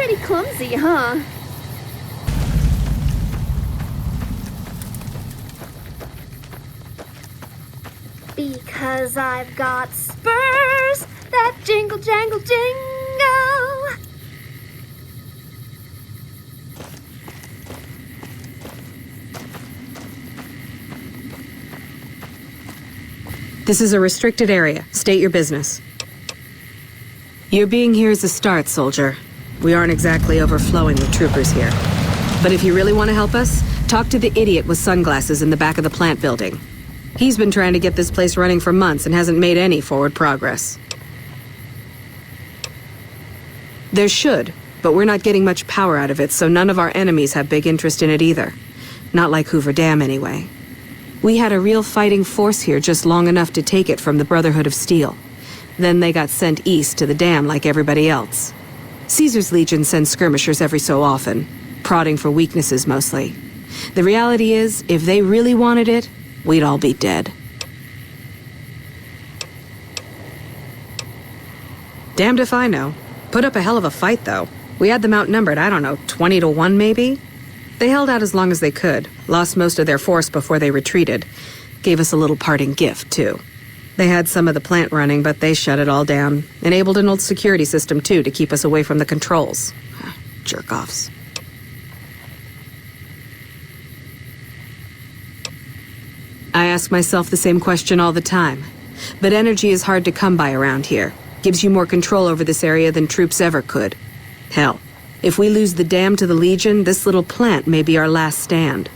pretty clumsy, huh? Because I've got spurs that jingle, jangle, jingle. This is a restricted area. State your business. Your being here is a start, soldier. We aren't exactly overflowing with troopers here. But if you really want to help us, talk to the idiot with sunglasses in the back of the plant building. He's been trying to get this place running for months and hasn't made any forward progress. There should, but we're not getting much power out of it, so none of our enemies have big interest in it either. Not like Hoover Dam, anyway. We had a real fighting force here just long enough to take it from the Brotherhood of Steel. Then they got sent east to the dam like everybody else. Caesar's Legion sends skirmishers every so often, prodding for weaknesses mostly. The reality is, if they really wanted it, we'd all be dead. Damned if I know. Put up a hell of a fight, though. We had them outnumbered, I don't know, 20 to 1 maybe? They held out as long as they could, lost most of their force before they retreated. Gave us a little parting gift, too. They had some of the plant running, but they shut it all down. Enabled an old security system, too, to keep us away from the controls. Jerk-offs. I ask myself the same question all the time. But energy is hard to come by around here. Gives you more control over this area than troops ever could. Hell, if we lose the dam to the Legion, this little plant may be our last stand.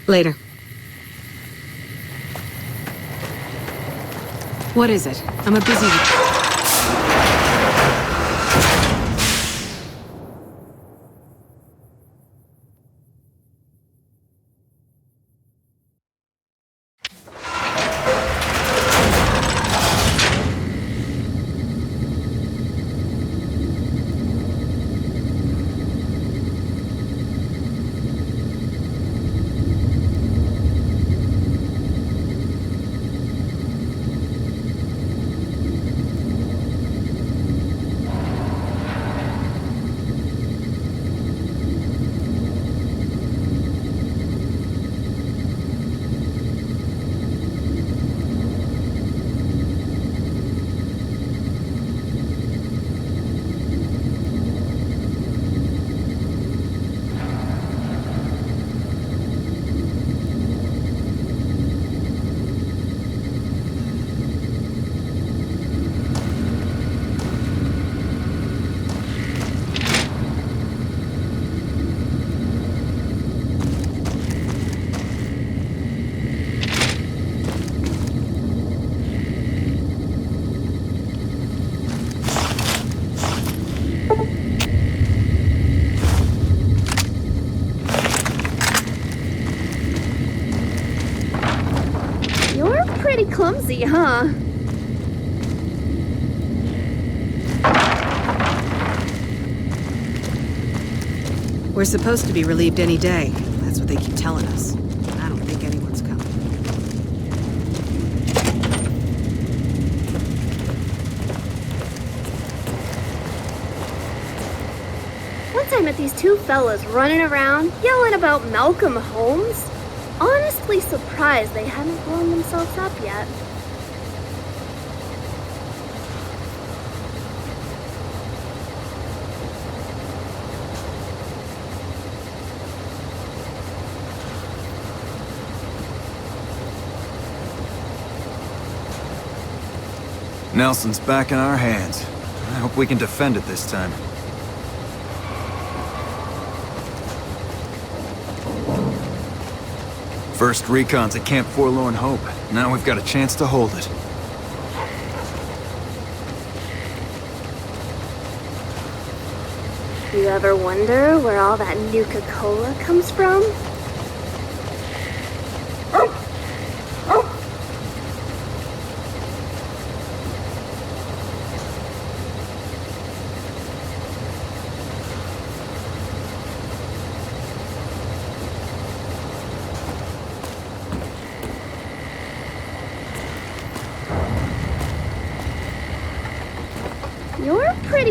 Later. What is it? I'm a busy... Pretty clumsy, huh? We're supposed to be relieved any day. That's what they keep telling us. I don't think anyone's coming. Once I met these two fellas running around, yelling about Malcolm Holmes. Honestly surprised they hadn't blown themselves up yet. Nelson's back in our hands. I hope we can defend it this time. First recon's at Camp Forlorn Hope. Now we've got a chance to hold it. You ever wonder where all that Nuka-Cola comes from?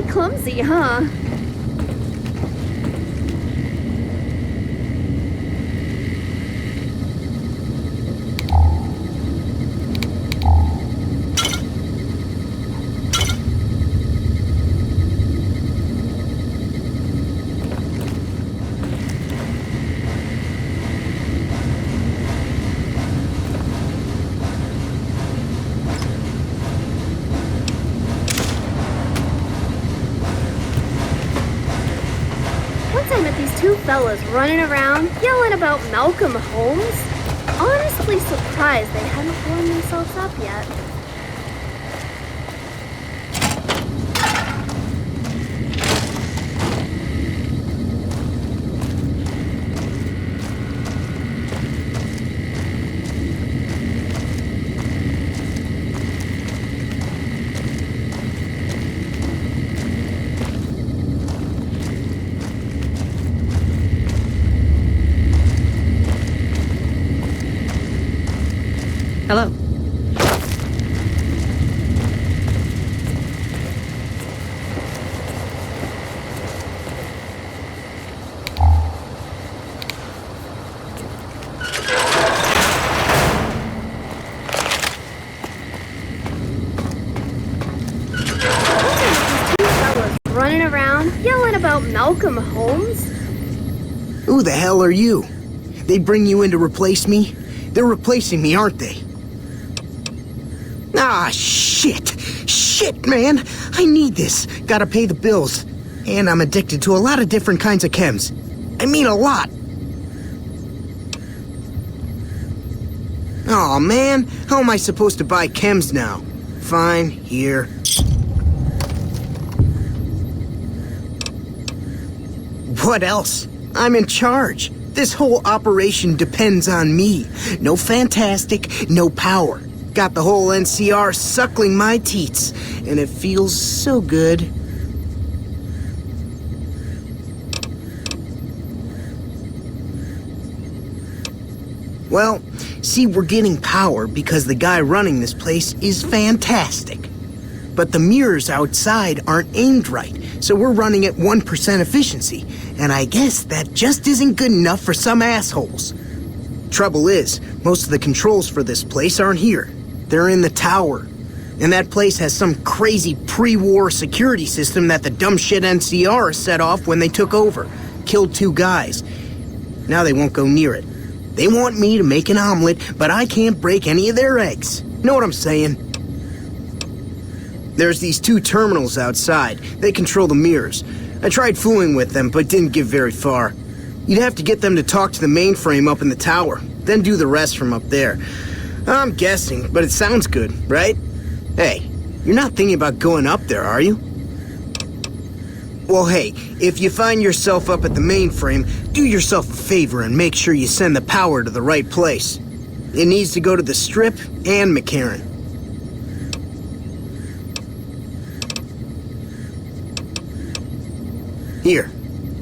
Pretty clumsy, huh? Once I met these two fellas running around, yelling about Malcolm Holmes. Honestly surprised they hadn't blown themselves up yet. Hello. Running around, yelling about Malcolm Holmes. Who the hell are you? They bring you in to replace me? They're replacing me, aren't they? Ah, shit! Shit, man! I need this. Gotta pay the bills. And I'm addicted to a lot of different kinds of chems. I mean a lot. Aw, man. How am I supposed to buy chems now? Fine, here. What else? I'm in charge. This whole operation depends on me. No fantastic, no power. Got the whole NCR suckling my teats, and it feels so good. Well, see, we're getting power because the guy running this place is fantastic. But the mirrors outside aren't aimed right, so we're running at 1% efficiency, and I guess that just isn't good enough for some assholes. Trouble is, most of the controls for this place aren't here. They're in the tower. And that place has some crazy pre-war security system that the dumb shit NCR set off when they took over. Killed 2 guys. Now they won't go near it. They want me to make an omelet, but I can't break any of their eggs. Know what I'm saying? There's these 2 terminals outside. They control the mirrors. I tried fooling with them, but didn't get very far. You'd have to get them to talk to the mainframe up in the tower, then do the rest from up there. I'm guessing, but it sounds good, right? Hey, you're not thinking about going up there, are you? Well, hey, if you find yourself up at the mainframe, do yourself a favor and make sure you send the power to the right place. It needs to go to the Strip and McCarran. Here,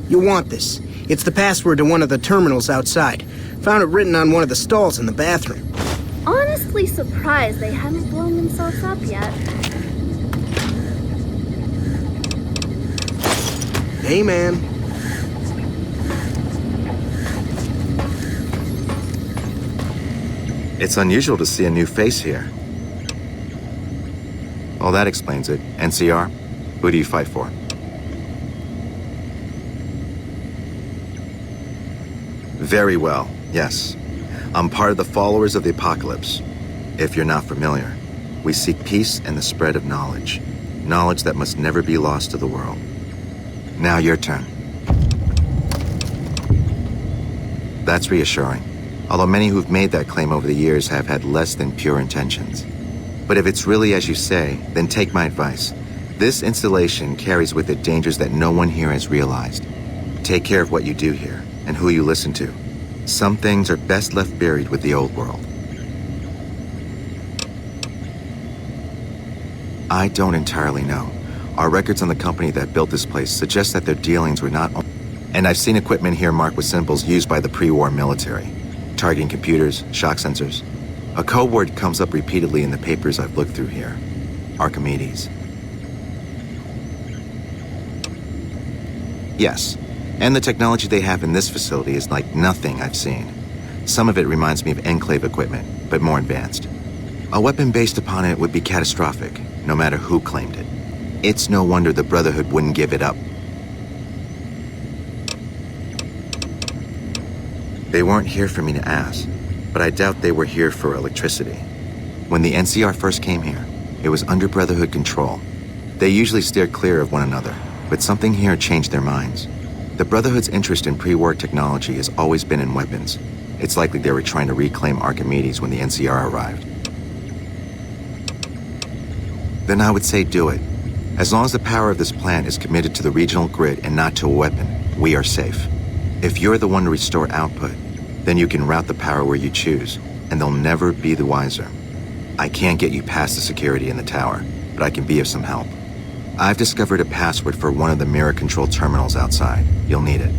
you'll want this. It's the password to one of the terminals outside. Found it written on one of the stalls in the bathroom. Honestly surprised they hadn't blown themselves up yet. Hey, man. It's unusual to see a new face here. Well, that explains it. NCR, who do you fight for? Very well, yes. I'm part of the followers of the apocalypse. If you're not familiar, we seek peace and the spread of knowledge. Knowledge that must never be lost to the world. Now your turn. That's reassuring. Although many who've made that claim over the years have had less than pure intentions. But if it's really as you say, then take my advice. This installation carries with it dangers that no one here has realized. Take care of what you do here, and who you listen to. Some things are best left buried with the old world. I don't entirely know. Our records on the company that built this place suggest that their dealings were not... And I've seen equipment here marked with symbols used by the pre-war military. Targeting computers, shock sensors. A code word comes up repeatedly in the papers I've looked through here. Archimedes. Yes. And the technology they have in this facility is like nothing I've seen. Some of it reminds me of Enclave equipment, but more advanced. A weapon based upon it would be catastrophic, no matter who claimed it. It's no wonder the Brotherhood wouldn't give it up. They weren't here for me to ask, but I doubt they were here for electricity. When the NCR first came here, it was under Brotherhood control. They usually steered clear of one another, but something here changed their minds. The Brotherhood's interest in pre-war technology has always been in weapons. It's likely they were trying to reclaim Archimedes when the NCR arrived. Then I would say do it. As long as the power of this plant is committed to the regional grid and not to a weapon, we are safe. If you're the one to restore output, then you can route the power where you choose, and they'll never be the wiser. I can't get you past the security in the tower, but I can be of some help. I've discovered a password for one of the mirror control terminals outside. You'll need it.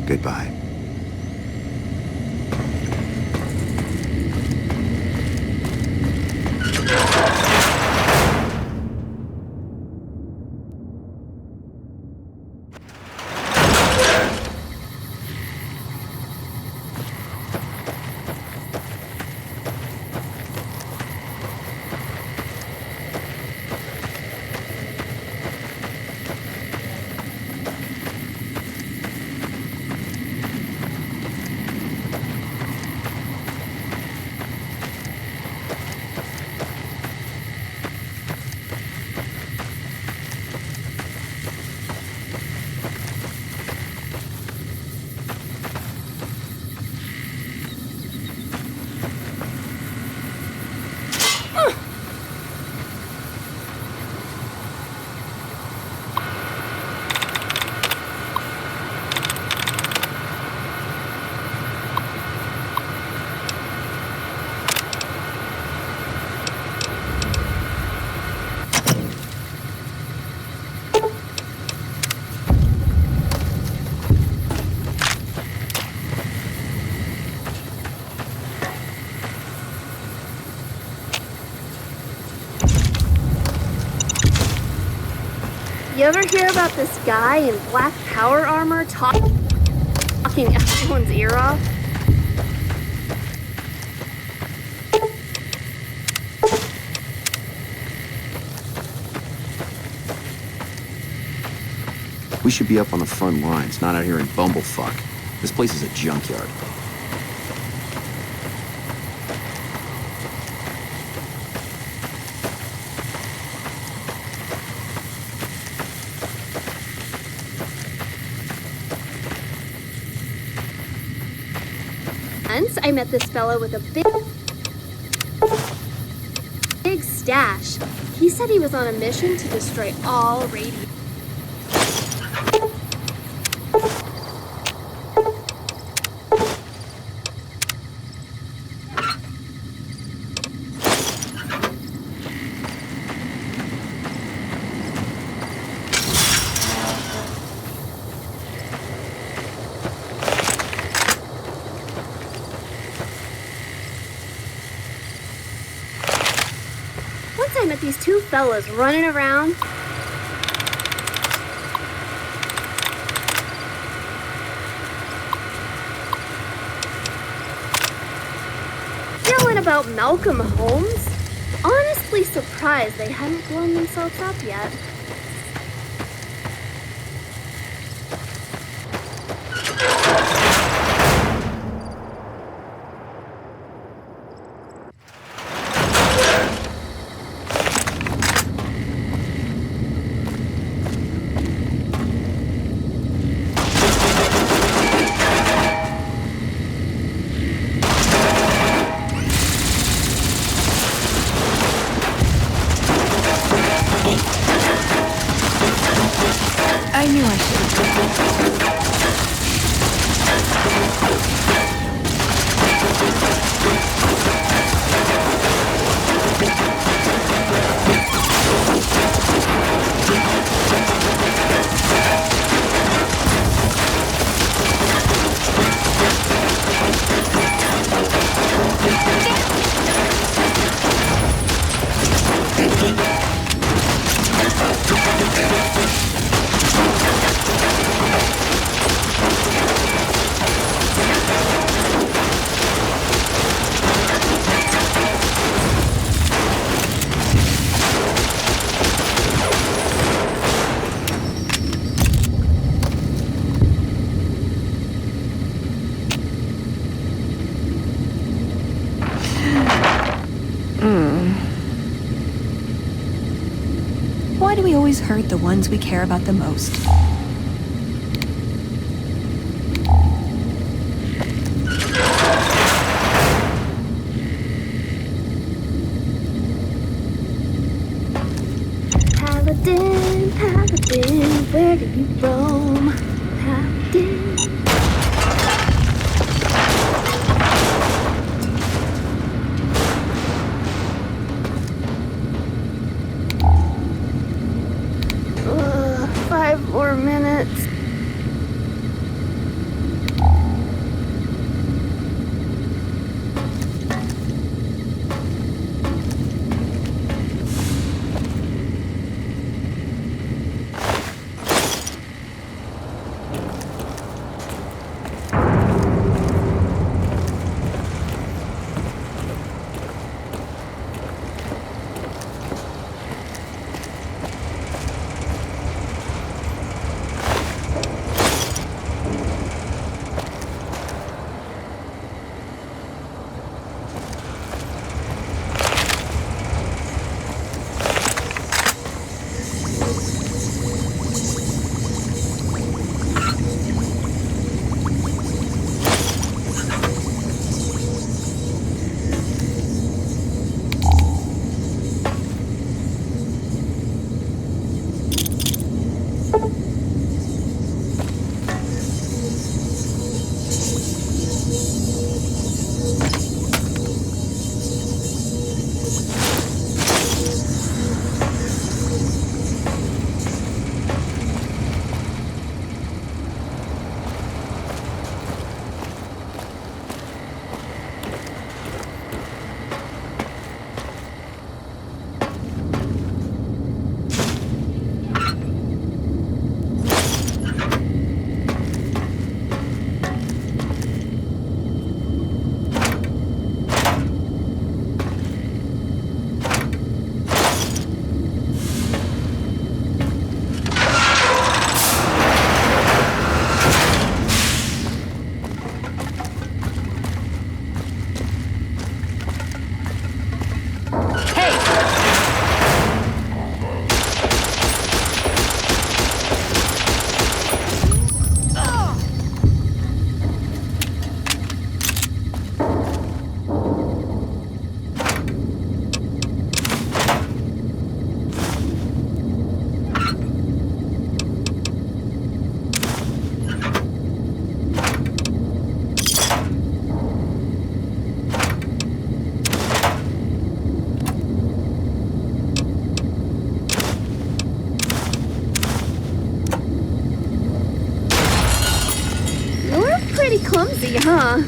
Goodbye. You ever hear about this guy in black power armor talking everyone's ear off? We should be up on the front lines, not out here in bumblefuck. This place is a junkyard. Once I met this fellow with a big stash. He said he was on a mission to destroy all radio. I met these two fellas running around. Yelling about Malcolm Holmes. Honestly surprised they hadn't blown themselves up yet. I knew I should have done that. Why do we always hurt the ones we care about the most? Paladin, Paladin, where do you roam? Paladin. Ugh, 5 more minutes. Pretty clumsy, huh?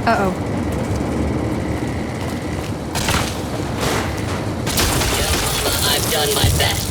Uh-oh. I've done my best.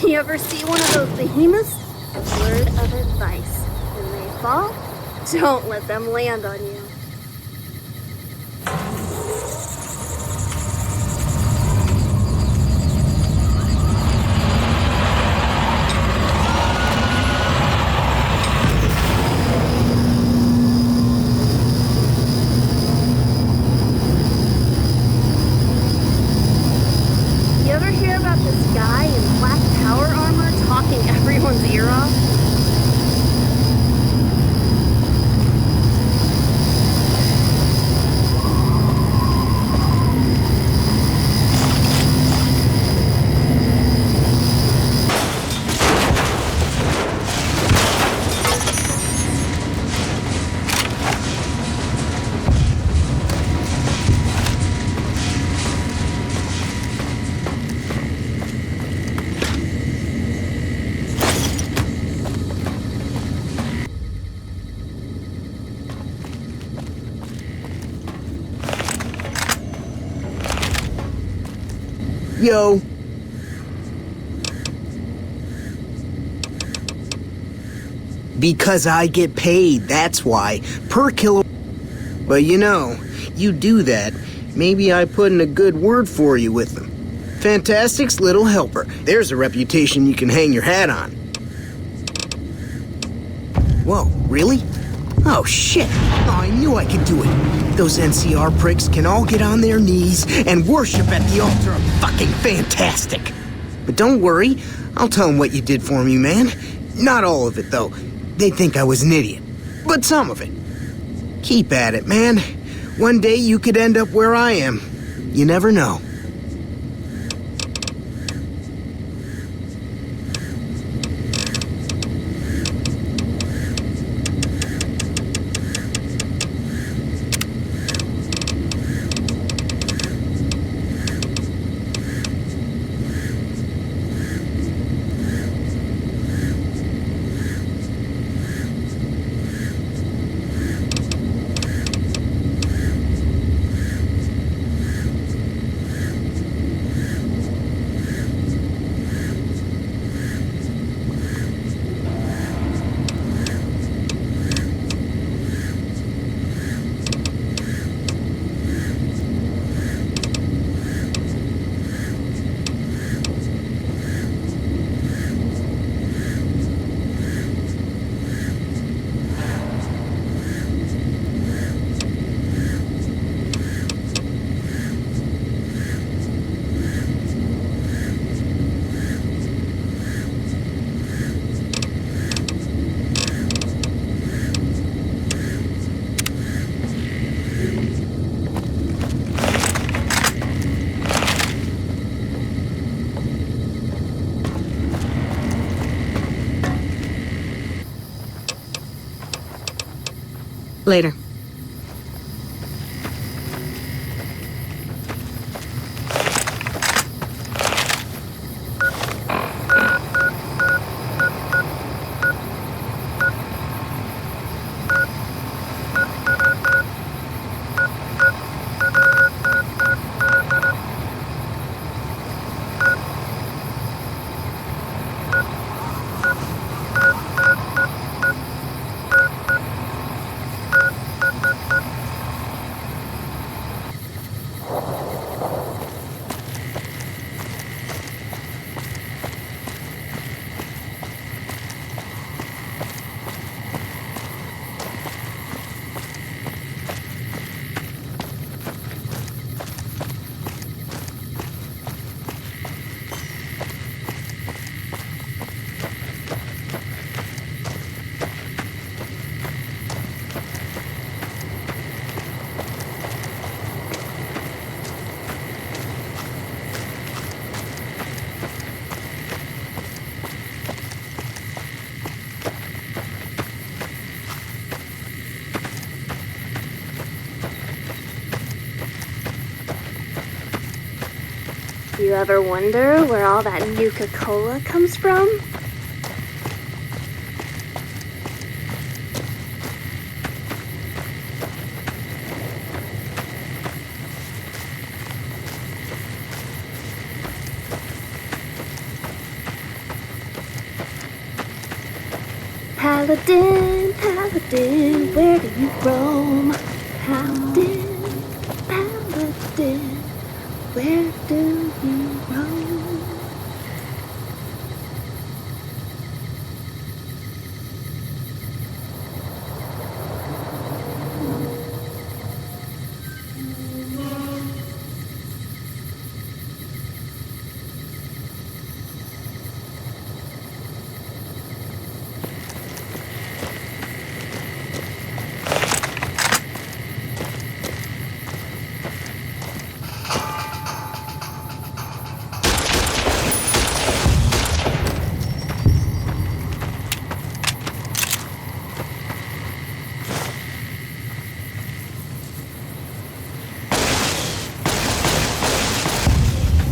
You ever see one of those behemoths? A word of advice. When they fall, don't let them land on you. You ever hear about this guy in black power armor talking everyone's ear off? Yo. Because I get paid, that's why. Per kilo. But you know, you do that, maybe I put in a good word for you with them. Fantastic's little helper. There's a reputation you can hang your hat on. Whoa, really? Oh, shit. Oh, I knew I could do it. Those NCR pricks can all get on their knees and worship at the altar of fucking fantastic. But don't worry, I'll tell them what you did for me, man. Not all of it, though. They think I was an idiot. But some of it. Keep at it, man. One day you could end up where I am. You never know. Later. You ever wonder where all that Nuka-Cola comes from? Paladin, Paladin, where do you roam? Paladin, Paladin, where do you roam?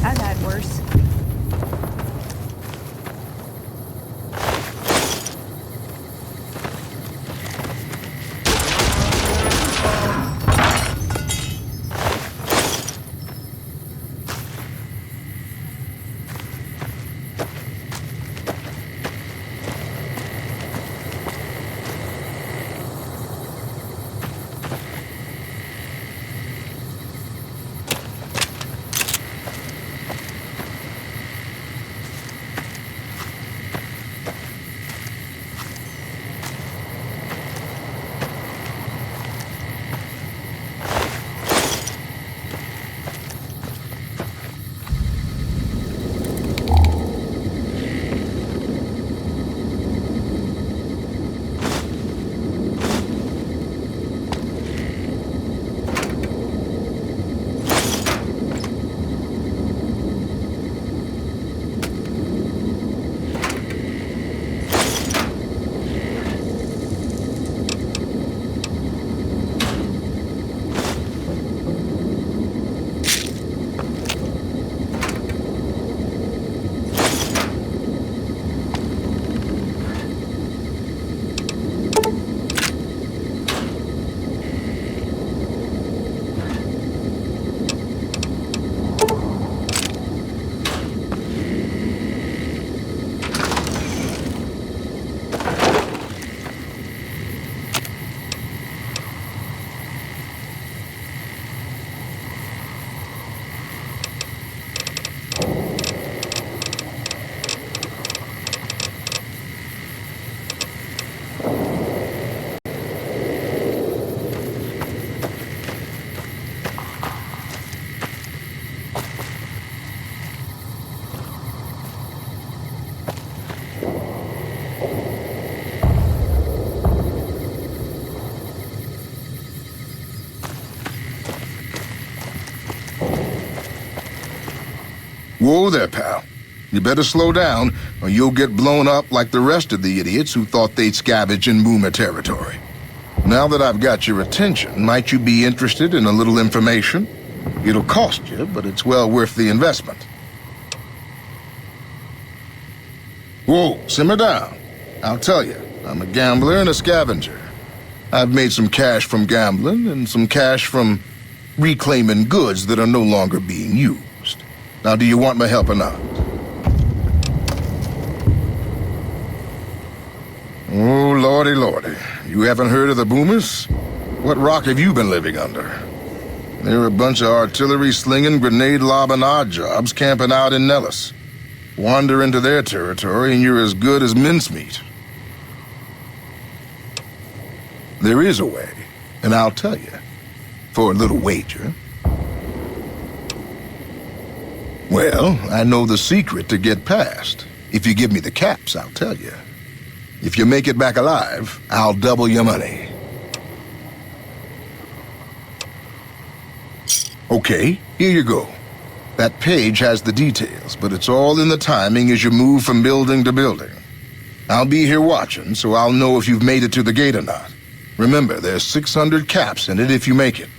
I've had worse. Whoa there, pal. You better slow down, or you'll get blown up like the rest of the idiots who thought they'd scavenge in Boomer territory. Now that I've got your attention, might you be interested in a little information? It'll cost you, but it's well worth the investment. Whoa, simmer down. I'll tell you, I'm a gambler and a scavenger. I've made some cash from gambling and some cash from reclaiming goods that are no longer being used. Now, do you want my help or not? Oh, lordy, lordy. You haven't heard of the Boomers? What rock have you been living under? They're a bunch of artillery-slinging, grenade-lobbing odd jobs camping out in Nellis. Wander into their territory and you're as good as mincemeat. There is a way, and I'll tell you. For a little wager. Well, I know the secret to get past. If you give me the caps, I'll tell you. If you make it back alive, I'll double your money. Okay, here you go. That page has the details, but it's all in the timing as you move from building to building. I'll be here watching, so I'll know if you've made it to the gate or not. Remember, there's 600 caps in it if you make it.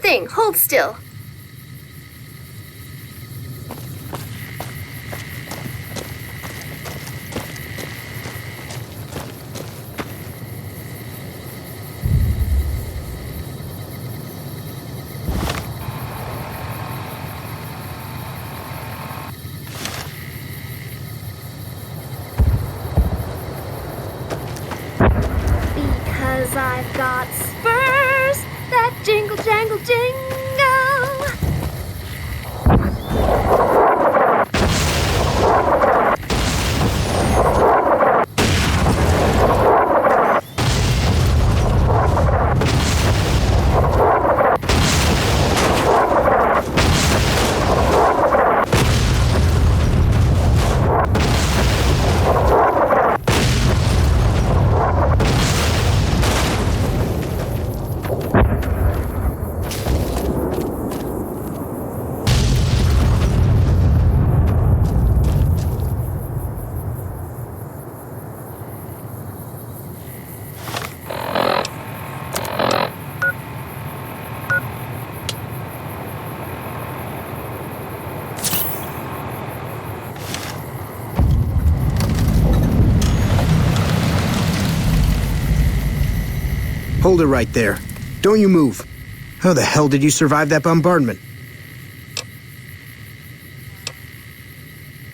thing. Hold still. Because I've got spurs that jingle, jangle, jingle. Hold it right there. Don't you move. How the hell did you survive that bombardment?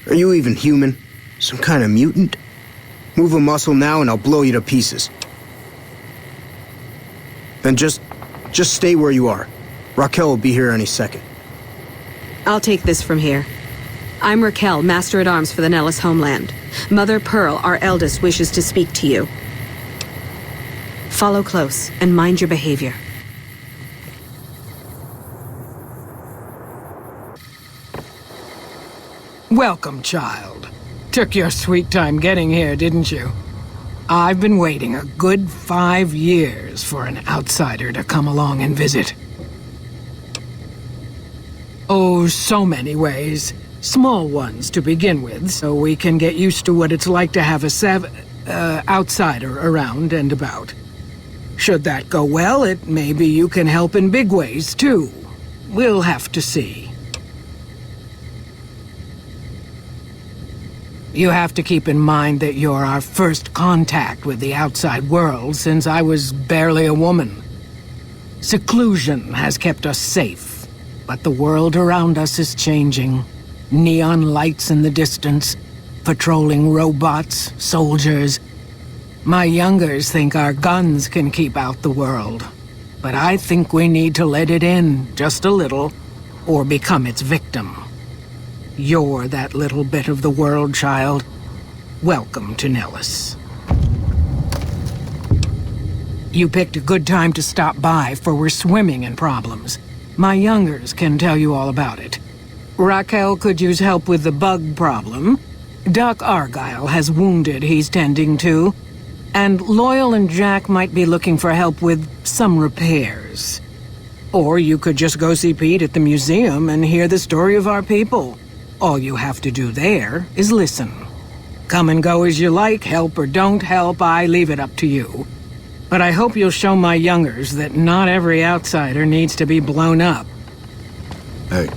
Are you even human? Some kind of mutant? Move a muscle now and I'll blow you to pieces. Then just stay where you are. Raquel will be here any second. I'll take this from here. I'm Raquel, Master-at-Arms for the Nellis homeland. Mother Pearl, our eldest, wishes to speak to you. Follow close and mind your behavior. Welcome, child. Took your sweet time getting here, didn't you? I've been waiting a good 5 years for an outsider to come along and visit. Oh, so many ways. Small ones to begin with, so we can get used to what it's like to have a outsider around and about. Should that go well, maybe you can help in big ways, too. We'll have to see. You have to keep in mind that you're our first contact with the outside world since I was barely a woman. Seclusion has kept us safe, but the world around us is changing. Neon lights in the distance, patrolling robots, soldiers. My youngers think our guns can keep out the world, but I think we need to let it in just a little, or become its victim. You're that little bit of the world, child. Welcome to Nellis. You picked a good time to stop by, for we're swimming in problems. My youngers can tell you all about it. Raquel could use help with the bug problem. Doc Argyle has wounded he's tending to. And Loyal and Jack might be looking for help with some repairs. Or you could just go see Pete at the museum and hear the story of our people. All you have to do there is listen. Come and go as you like, help or don't help, I leave it up to you. But I hope you'll show my youngers that not every outsider needs to be blown up. Hey.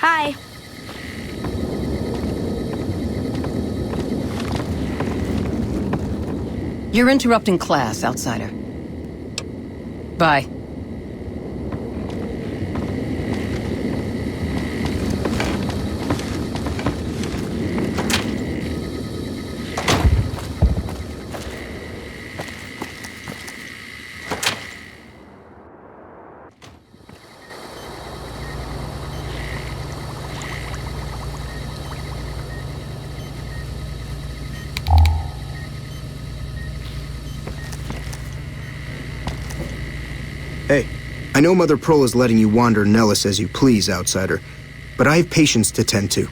Hi. You're interrupting class, outsider. Bye. I know Mother Pearl is letting you wander Nellis as you please, Outsider, but I have patients to tend to.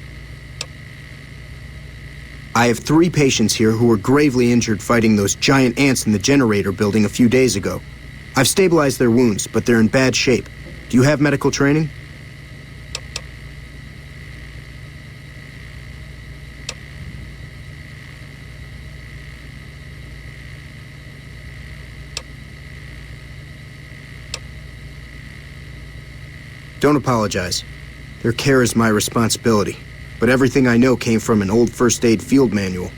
I have 3 patients here who were gravely injured fighting those giant ants in the generator building a few days ago. I've stabilized their wounds, but they're in bad shape. Do you have medical training? Don't apologize. Their care is my responsibility, but everything I know came from an old first aid field manual.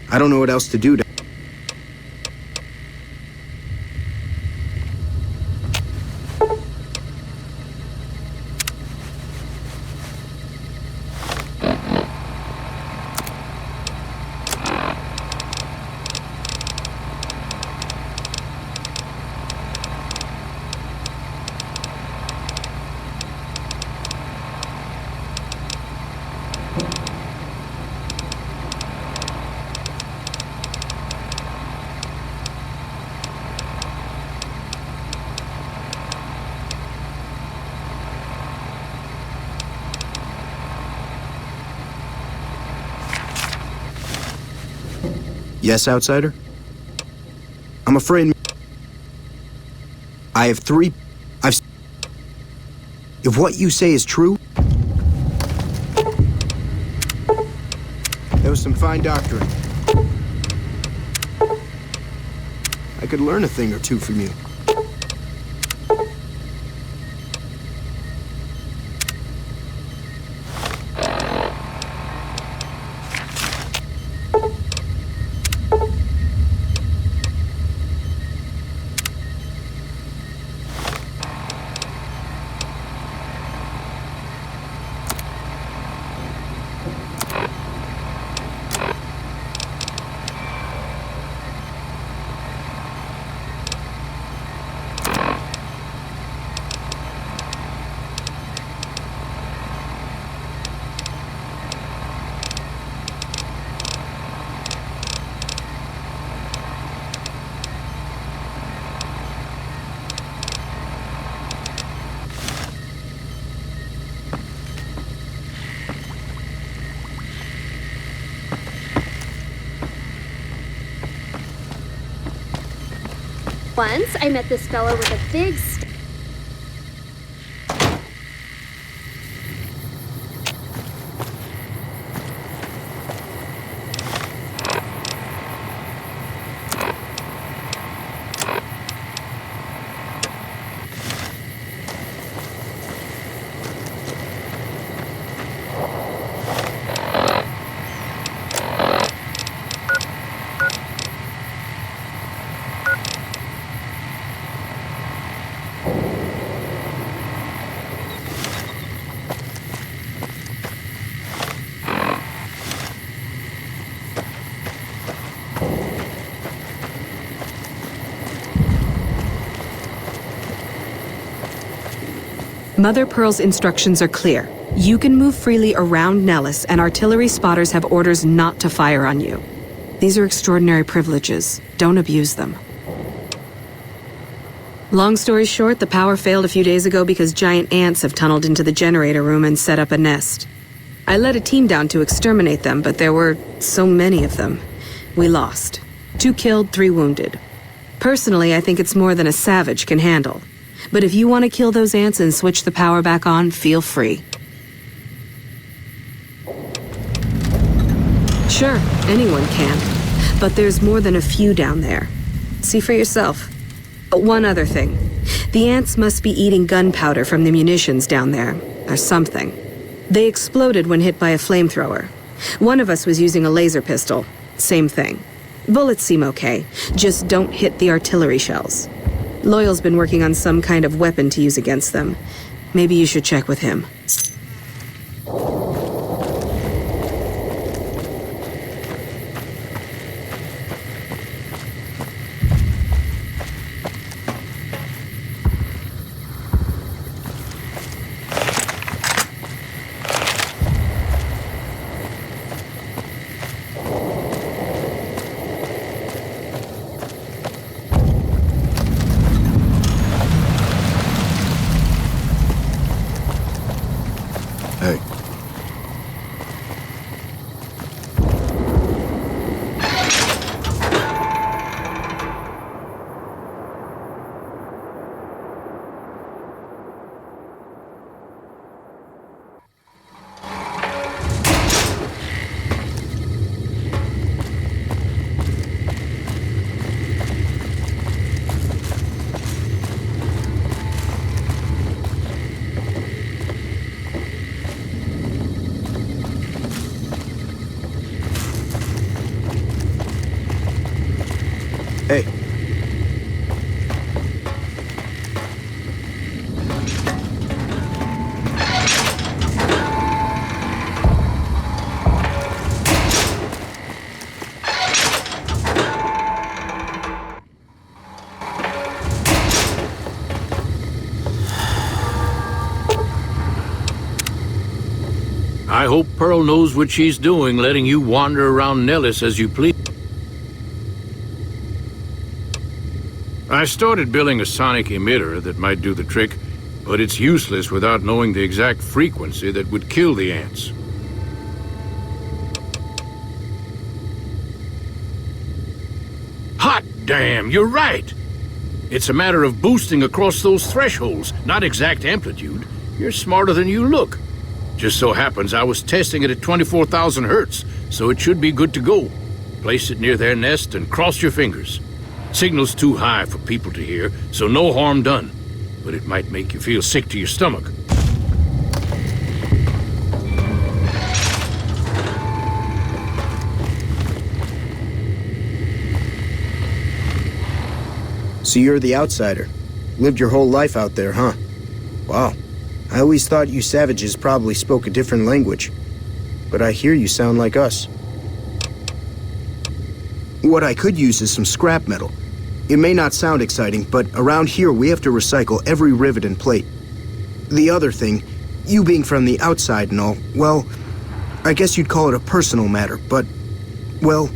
I don't know what else to do to... Yes, Outsider? I'm afraid... I have 3... If what you say is true... That was some fine doctoring. I could learn a thing or two from you. Once, I met this fellow with a big Mother Pearl's instructions are clear. You can move freely around Nellis, and artillery spotters have orders not to fire on you. These are extraordinary privileges. Don't abuse them. Long story short, the power failed a few days ago because giant ants have tunneled into the generator room and set up a nest. I led a team down to exterminate them, but there were so many of them. We lost. 2 killed, 3 wounded. Personally, I think it's more than a savage can handle. But if you want to kill those ants and switch the power back on, feel free. Sure, anyone can. But there's more than a few down there. See for yourself. One other thing. The ants must be eating gunpowder from the munitions down there, or something. They exploded when hit by a flamethrower. One of us was using a laser pistol. Same thing. Bullets seem okay. Just don't hit the artillery shells. Loyal's been working on some kind of weapon to use against them. Maybe you should check with him. Hey. Hey. I hope Pearl knows what she's doing, letting you wander around Nellis as you please. I started building a sonic emitter that might do the trick, but it's useless without knowing the exact frequency that would kill the ants. Hot damn, you're right! It's a matter of boosting across those thresholds, not exact amplitude. You're smarter than you look. Just so happens I was testing it at 24,000 hertz, so it should be good to go. Place it near their nest and cross your fingers. Signal's too high for people to hear, so no harm done. But it might make you feel sick to your stomach. So you're the outsider. Lived your whole life out there, huh? Wow. I always thought you savages probably spoke a different language. But I hear you sound like us. What I could use is some scrap metal. It may not sound exciting, but around here we have to recycle every rivet and plate. The other thing, you being from the outside and all, well, I guess you'd call it a personal matter, but, well,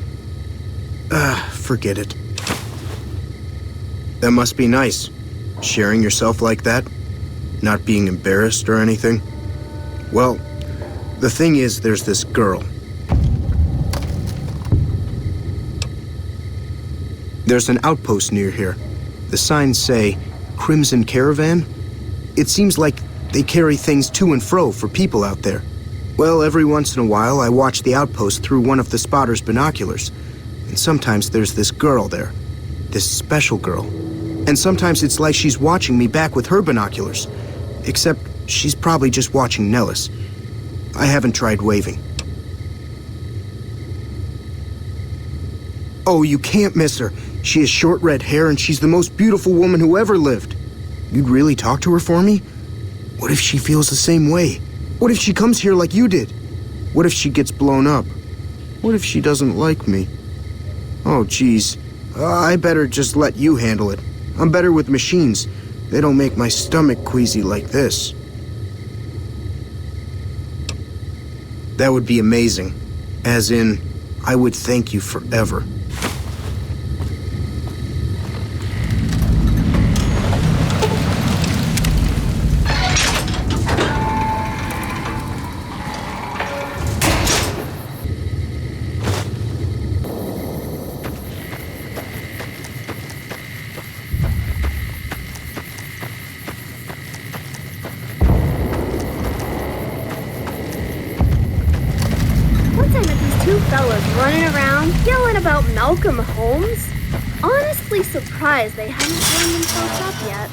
forget it. That must be nice, sharing yourself like that, not being embarrassed or anything. Well, the thing is, there's this girl. There's an outpost near here. The signs say, Crimson Caravan. It seems like they carry things to and fro for people out there. Well, every once in a while, I watch the outpost through one of the spotter's binoculars. And sometimes there's this girl there. This special girl. And sometimes it's like she's watching me back with her binoculars. Except she's probably just watching Nellis. I haven't tried waving. Oh, you can't miss her. She has short red hair and she's the most beautiful woman who ever lived. You'd really talk to her for me? What if she feels the same way? What if she comes here like you did? What if she gets blown up? What if she doesn't like me? Oh, geez. I better just let you handle it. I'm better with machines. They don't make my stomach queasy like this. That would be amazing. As in, I would thank you forever. Running around, yelling about Malcolm Holmes? Honestly surprised they haven't blown themselves up yet.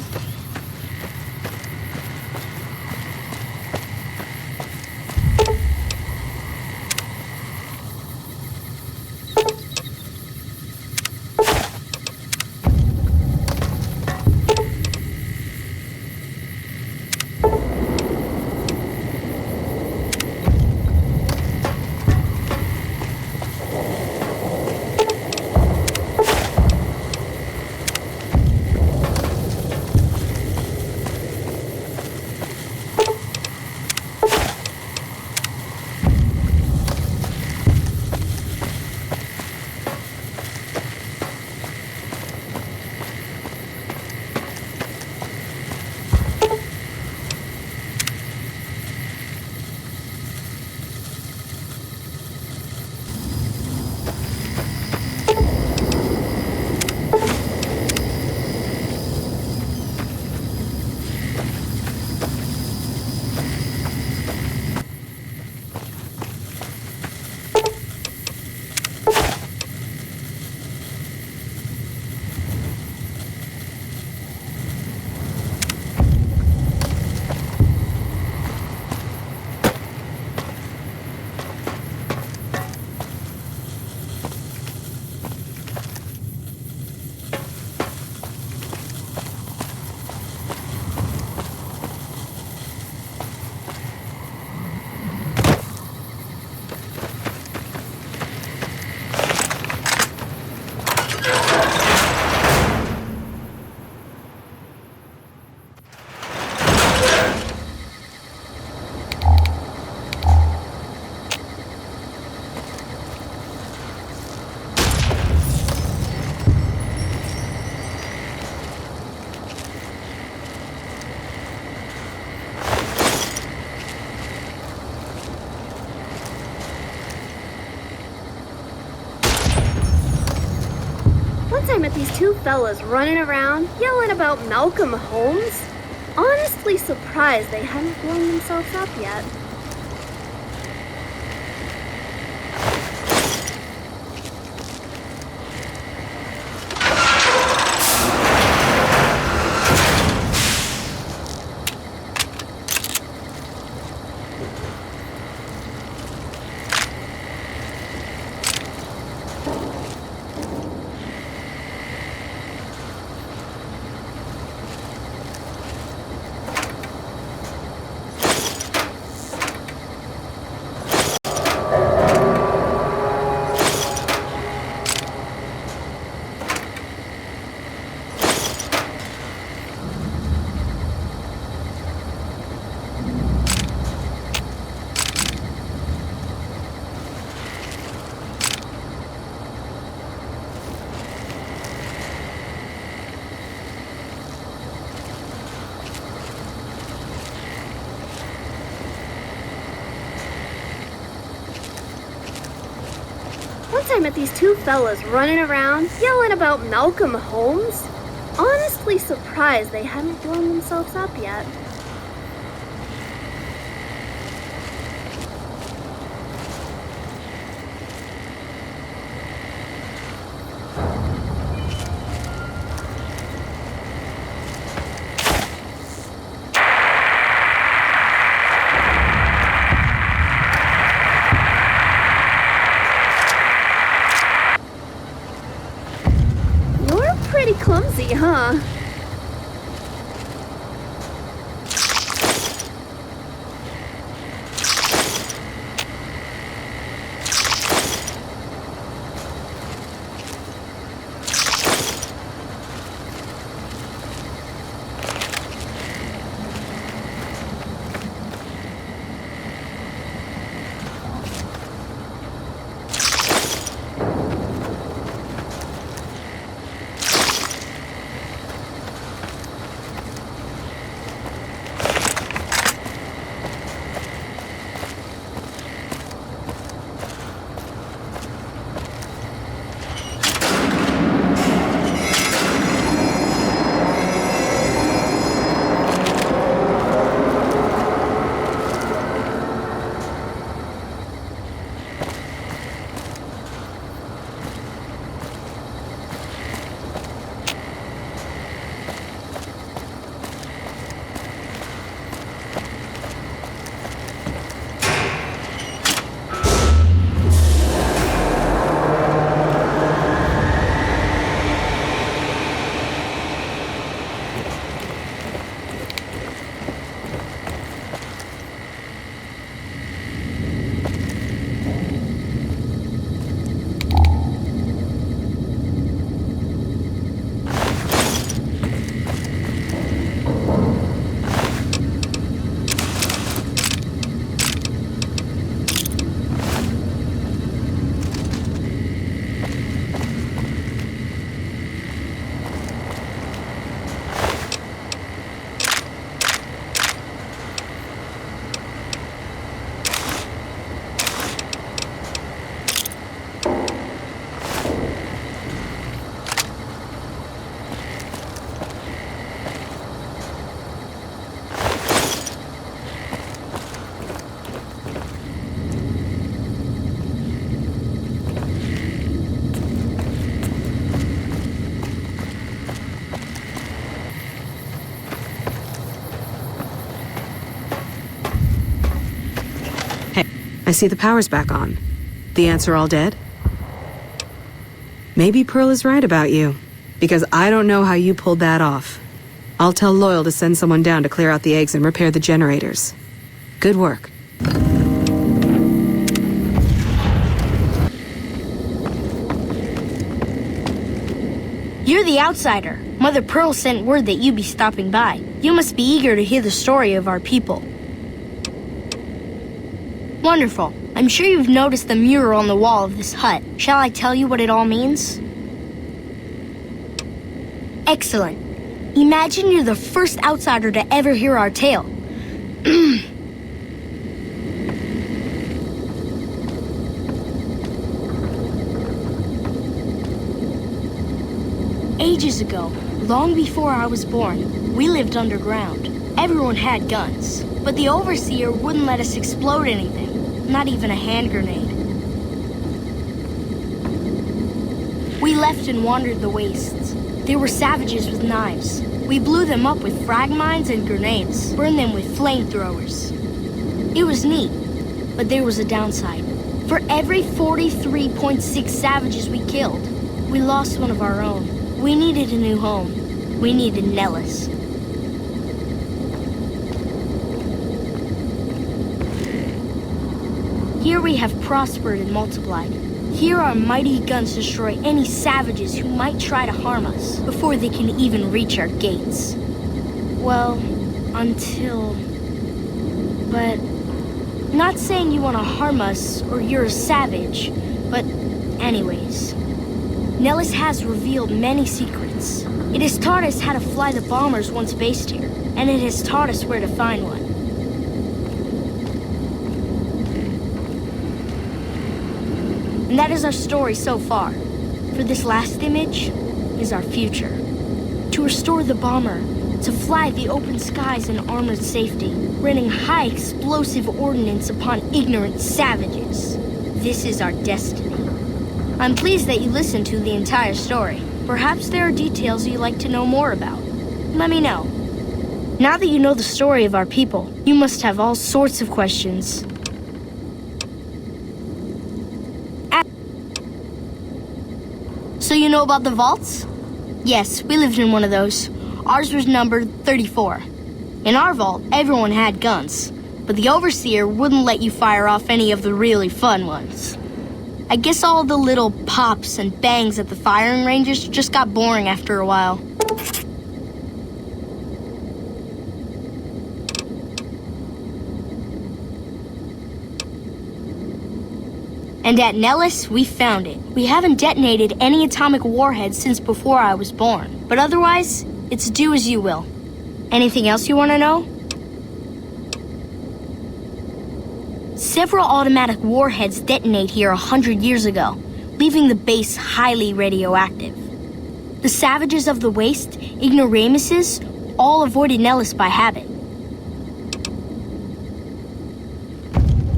met these two fellas running around, yelling about Malcolm Holmes. Honestly surprised they hadn't blown themselves up yet. Once I met these two fellas running around, yelling about Malcolm Holmes. Honestly surprised they hadn't blown themselves up yet. Pretty clumsy, huh? I see the power's back on. The ants are all dead? Maybe Pearl is right about you, because I don't know how you pulled that off. I'll tell Loyal to send someone down to clear out the eggs and repair the generators. Good work. You're the outsider. Mother Pearl sent word that you'd be stopping by. You must be eager to hear the story of our people. Wonderful. I'm sure you've noticed the mural on the wall of this hut. Shall I tell you what it all means? Excellent. Imagine you're the first outsider to ever hear our tale. Ages ago, long before I was born, we lived underground. Everyone had guns, but the Overseer wouldn't let us explode anything, not even a hand grenade. We left and wandered the wastes. There were savages with knives. We blew them up with frag mines and grenades, burned them with flamethrowers. It was neat, but there was a downside. For every 43.6 savages we killed, we lost one of our own. We needed a new home. We needed Nellis. Here we have prospered and multiplied. Here our mighty guns destroy any savages who might try to harm us before they can even reach our gates. Well, until... But... Not saying you want to harm us or you're a savage, but anyways. Nellis has revealed many secrets. It has taught us how to fly the bombers once based here, and it has taught us where to find one. And that is our story so far. For this last image is our future. To restore the bomber, to fly the open skies in armored safety, raining high explosive ordnance upon ignorant savages. This is our destiny. I'm pleased that you listened to the entire story. Perhaps there are details you'd like to know more about. Let me know. Now that you know the story of our people, you must have all sorts of questions. So you know about the vaults? Yes, we lived in one of those. Ours was numbered 34. In our vault, everyone had guns, but the Overseer wouldn't let you fire off any of the really fun ones. I guess all the little pops and bangs at the firing ranges just got boring after a while. And at Nellis, we found it. We haven't detonated any atomic warheads since before I was born. But otherwise, it's do as you will. Anything else you want to know? Several automatic warheads detonate here 100 years ago, leaving the base highly radioactive. The savages of the waste, ignoramuses, all avoided Nellis by habit.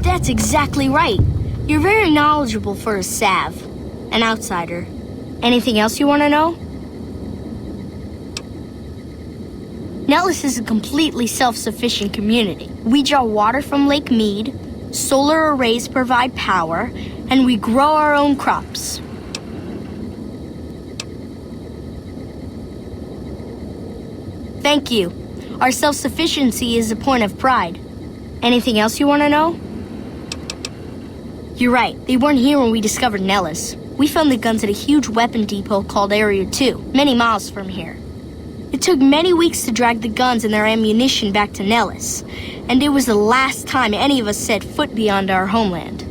That's exactly right. You're very knowledgeable for a Sav, an outsider. Anything else you want to know? Nellis is a completely self-sufficient community. We draw water from Lake Mead, solar arrays provide power, and we grow our own crops. Thank you. Our self-sufficiency is a point of pride. Anything else you want to know? You're right, they weren't here when we discovered Nellis. We found the guns at a huge weapon depot called Area 2, many miles from here. It took many weeks to drag the guns and their ammunition back to Nellis, and it was the last time any of us set foot beyond our homeland.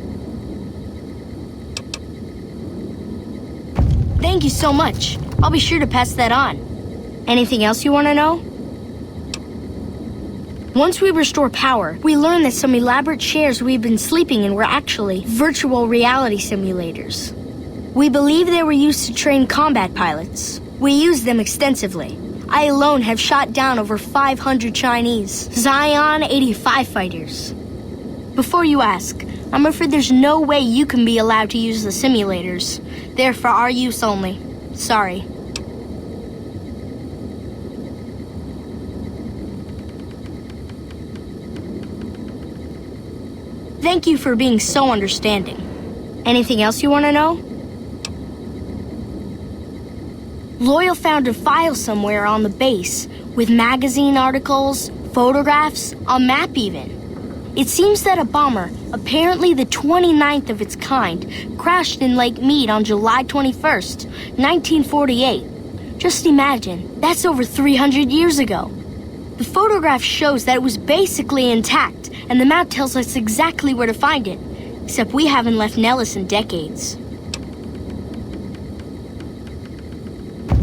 Thank you so much. I'll be sure to pass that on. Anything else you want to know? Once we restore power, we learned that some elaborate chairs we've been sleeping in were actually virtual reality simulators. We believe they were used to train combat pilots. We used them extensively. I alone have shot down over 500 Chinese Zion 85 fighters. Before you ask, I'm afraid there's no way you can be allowed to use the simulators. They're for our use only. Sorry. Thank you for being so understanding. Anything else you want to know? Loyal found a file somewhere on the base with magazine articles, photographs, a map even. It seems that a bomber, apparently the 29th of its kind, crashed in Lake Mead on July 21st, 1948. Just imagine, that's over 300 years ago. The photograph shows that it was basically intact, and the map tells us exactly where to find it, except we haven't left Nellis in decades.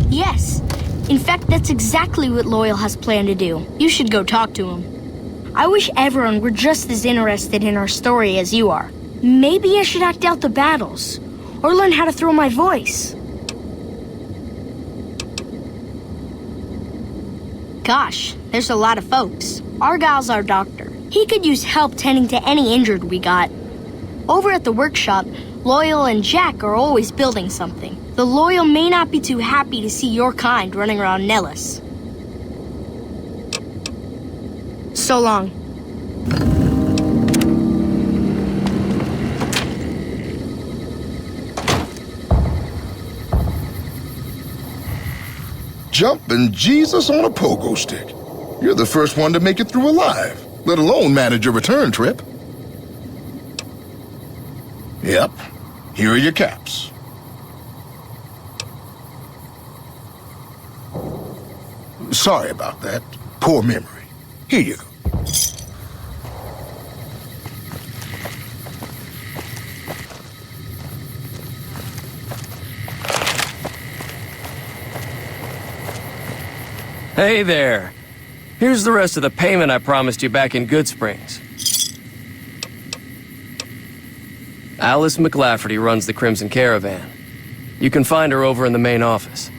Yes. In fact, that's exactly what Loyal has planned to do. You should go talk to him. I wish everyone were just as interested in our story as you are. Maybe I should act out the battles, or learn how to throw my voice. Gosh, there's a lot of folks. Argyle's our doctor. He could use help tending to any injured we got. Over at the workshop, Loyal and Jack are always building something. The Loyal may not be too happy to see your kind running around Nellis. So long. Jumping Jesus on a pogo stick. You're the first one to make it through alive, let alone manage a return trip. Yep, here are your caps. Sorry about that. Poor memory. Here you go. Hey there. Here's the rest of the payment I promised you back in Good Springs. Alice McLafferty runs the Crimson Caravan. You can find her over in the main office.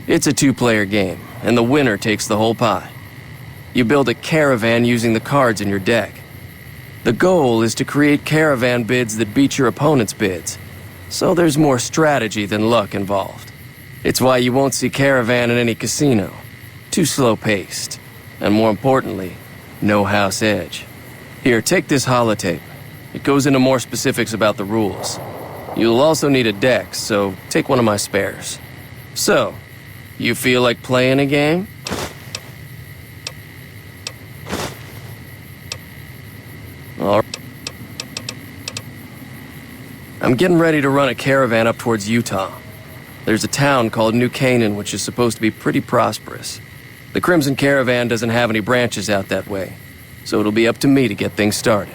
It's a two-player game, and the winner takes the whole pie. You build a caravan using the cards in your deck. The goal is to create caravan bids that beat your opponent's bids, so there's more strategy than luck involved. It's why you won't see caravan in any casino. Too slow-paced. And more importantly, no house edge. Here, take this holotape. It goes into more specifics about the rules. You'll also need a deck, so take one of my spares. So, you feel like playing a game? All right. I'm getting ready to run a caravan up towards Utah. There's a town called New Canaan which is supposed to be pretty prosperous. The Crimson Caravan doesn't have any branches out that way, so it'll be up to me to get things started.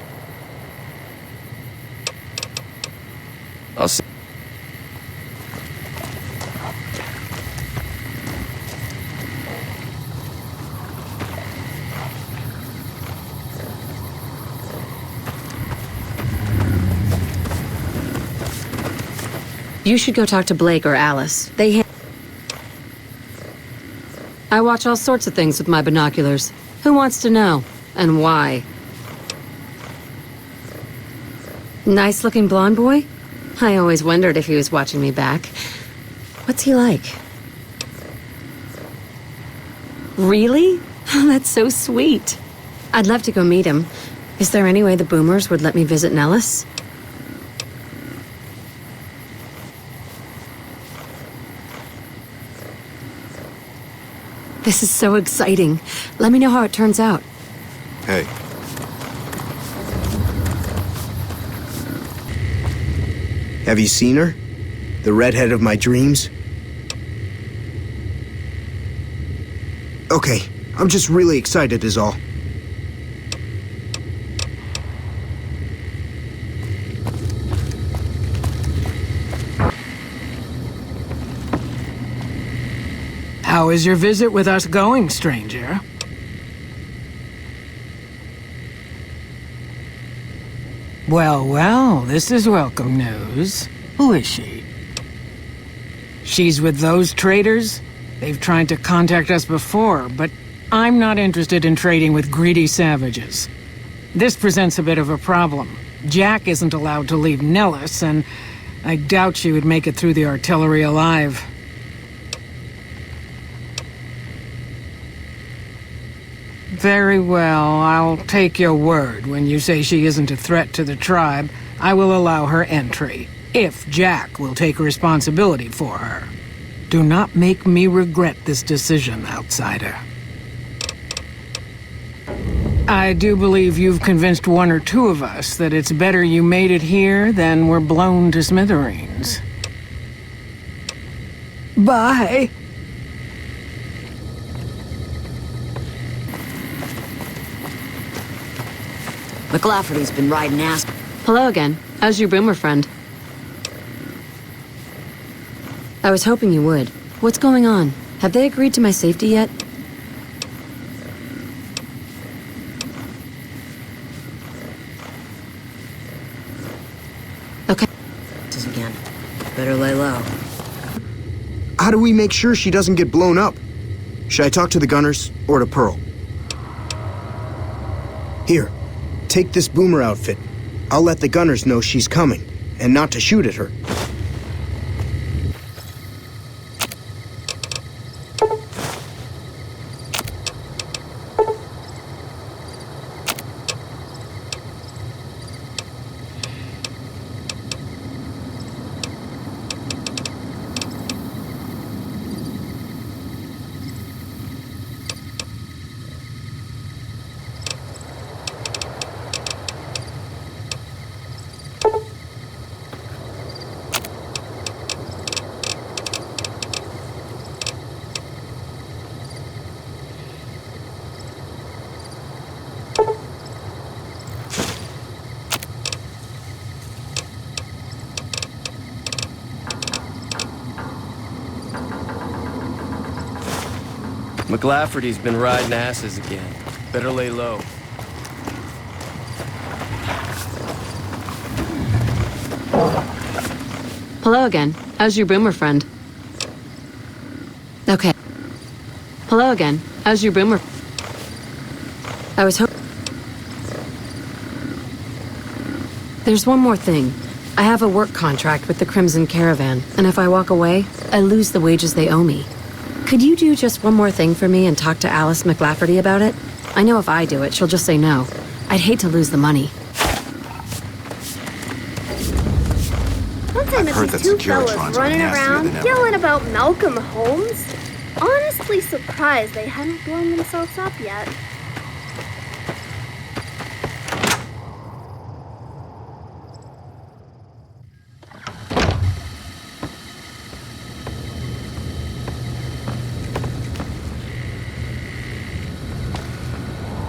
I'll see. You should go talk to Blake or Alice. I watch all sorts of things with my binoculars. Who wants to know? And why? Nice-looking blonde boy? I always wondered if he was watching me back. What's he like? Really? Oh, that's so sweet. I'd love to go meet him. Is there any way the Boomers would let me visit Nellis? This is so exciting. Let me know how it turns out. Hey. Have you seen her? The redhead of my dreams? Okay, I'm just really excited is all. How is your visit with us going, stranger? Well, well, this is welcome news. Who is she? She's with those traders? They've tried to contact us before, but I'm not interested in trading with greedy savages. This presents a bit of a problem. Jack isn't allowed to leave Nellis, and I doubt she would make it through the artillery alive. Very well, I'll take your word. When you say she isn't a threat to the tribe, I will allow her entry, if Jack will take responsibility for her. Do not make me regret this decision, outsider. I do believe you've convinced one or two of us that it's better you made it here than were blown to smithereens. Bye. McLafferty's been riding ass. Hello again. How's your Boomer friend? I was hoping you would. What's going on? Have they agreed to my safety yet? Okay. Again. Better lay low. how do we make sure she doesn't get blown up? Should I talk to the gunners or to Pearl? Here, take this boomer outfit. I'll let the gunners know she's coming, and not to shoot at her. McLafferty's been riding asses again. Better lay low. Hello again. How's your boomer friend? Okay. Hello again. How's your boomer? I was hoping... There's one more thing. I have a work contract with the Crimson Caravan, and if I walk away, I lose the wages they owe me. Could you do just one more thing for me and talk to Alice McLafferty about it? I know if I do it, she'll just say no. I'd hate to lose the money. Once I met these two fellas running around, yelling about Malcolm Holmes, honestly surprised they hadn't blown themselves up yet.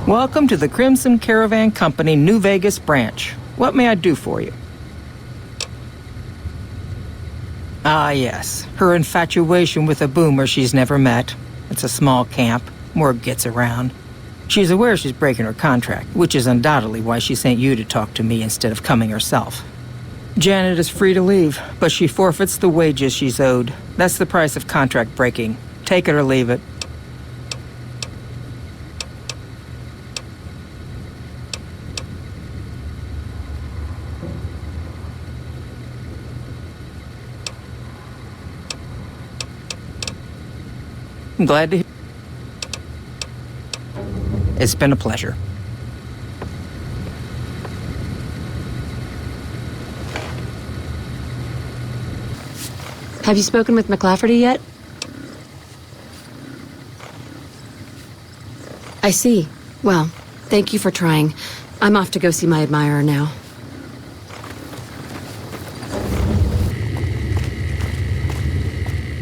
Welcome to the Crimson Caravan Company New Vegas branch. What may I do for you? Ah, yes. Her infatuation with a boomer she's never met. It's a small camp. Word gets around. She's aware she's breaking her contract, which is undoubtedly why she sent you to talk to me instead of coming herself. Janet is free to leave, but she forfeits the wages she's owed. That's the price of contract breaking. Take it or leave it. I'm glad to hear. It's been a pleasure. Have you spoken with McLafferty yet? I see. Well, thank you for trying. I'm off to go see my admirer now.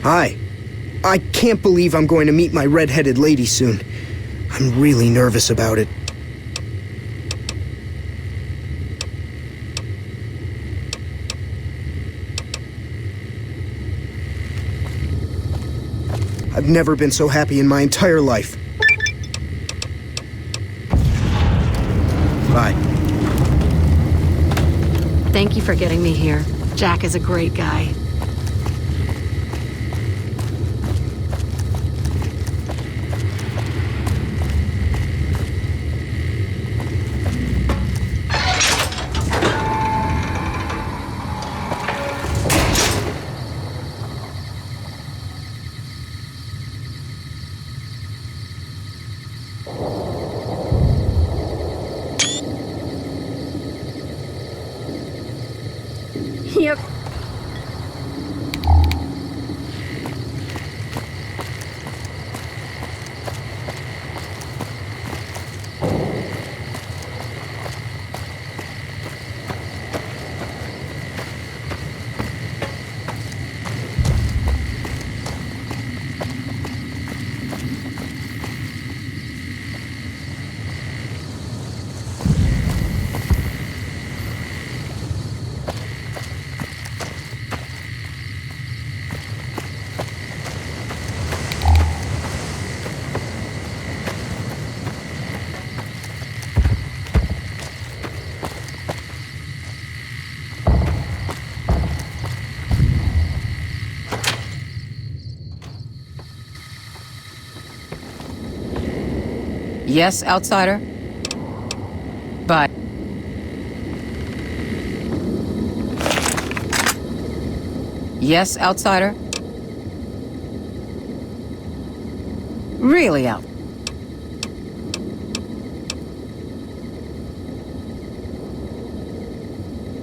Hi. I can't believe I'm going to meet my red-headed lady soon. I'm really nervous about it. I've never been so happy in my entire life. Bye. Thank you for getting me here. Jack is a great guy. Yep. Yes, outsider? Bye. Yes, outsider? Really out.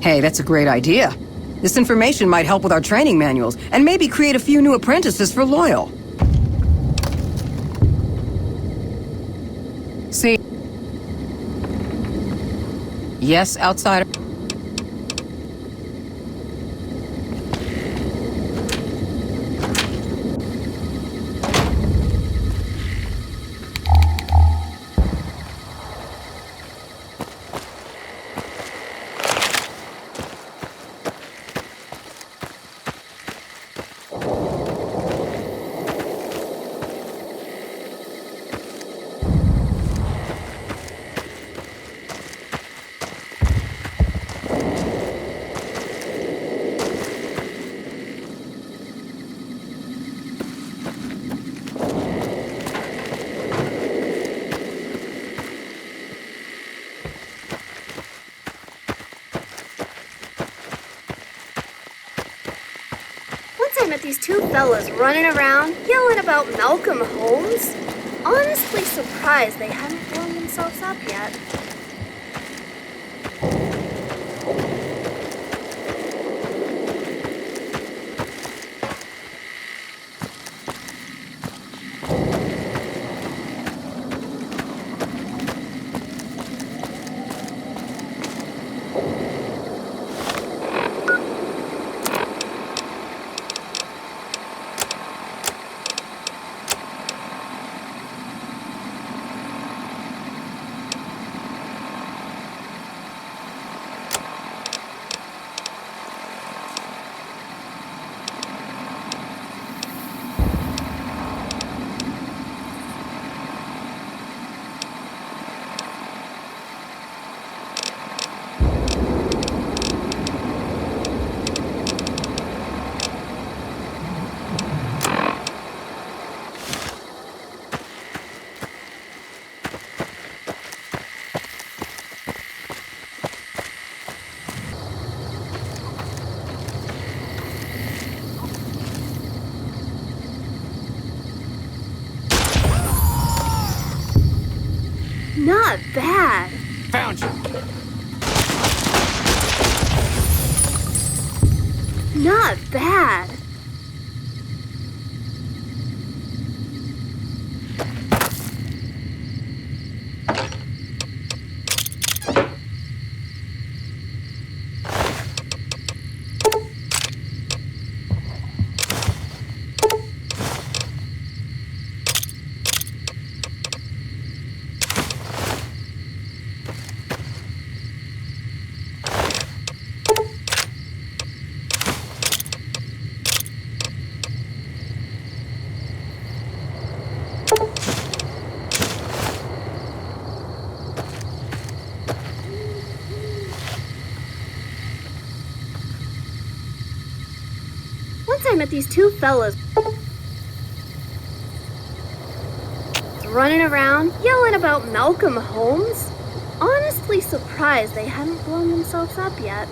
Hey, that's a great idea. This information might help with our training manuals, and maybe create a few new apprentices for Loyal. See? Yes, outsider? I met these two fellas running around, yelling about Malcolm Holmes. Honestly surprised they hadn't blown themselves up yet. Not bad. Found you. Not bad. Once I met these two fellas running around, yelling about Malcolm Holmes. Honestly surprised they hadn't blown themselves up yet.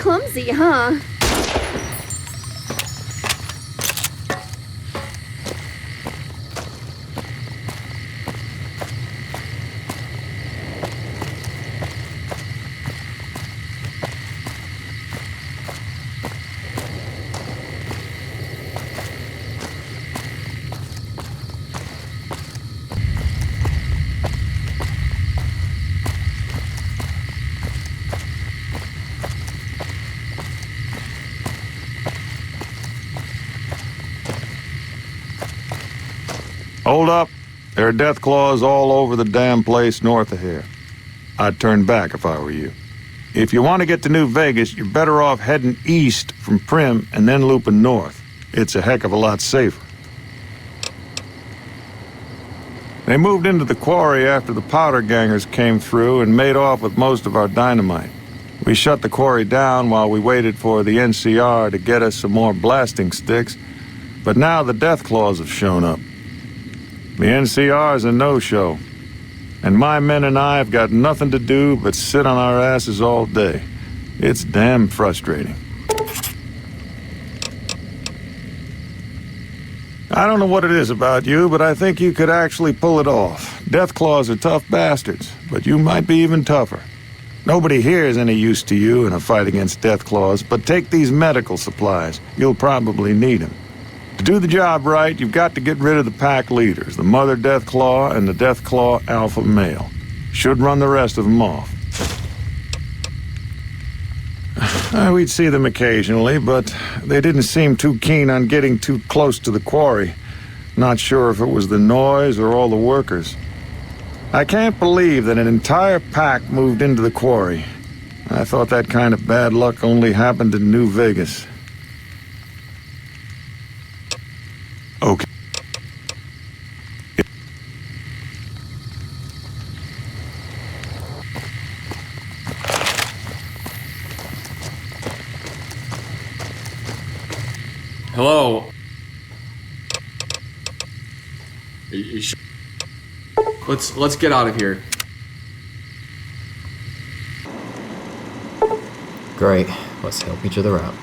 clumsy, huh? Hold up. There are death claws all over the damn place north of here. I'd turn back if I were you. If you want to get to New Vegas, you're better off heading east from Prim and then looping north. It's a heck of a lot safer. They moved into the quarry after the powder gangers came through and made off with most of our dynamite. We shut the quarry down while we waited for the NCR to get us some more blasting sticks, but now the death claws have shown up. The NCR's a no-show, and my men and I have got nothing to do but sit on our asses all day. It's damn frustrating. I don't know what it is about you, but I think you could actually pull it off. Deathclaws are tough bastards, but you might be even tougher. Nobody here is any use to you in a fight against Deathclaws, but take these medical supplies. You'll probably need them. To do the job right, you've got to get rid of the pack leaders, the Mother Deathclaw and the Deathclaw Alpha Male. Should run the rest of them off. We'd see them occasionally, but they didn't seem too keen on getting too close to the quarry. Not sure if it was the noise or all the workers. I can't believe that an entire pack moved into the quarry. I thought that kind of bad luck only happened in New Vegas. Okay. Hello? Let's get out of here. Great. Let's help each other out.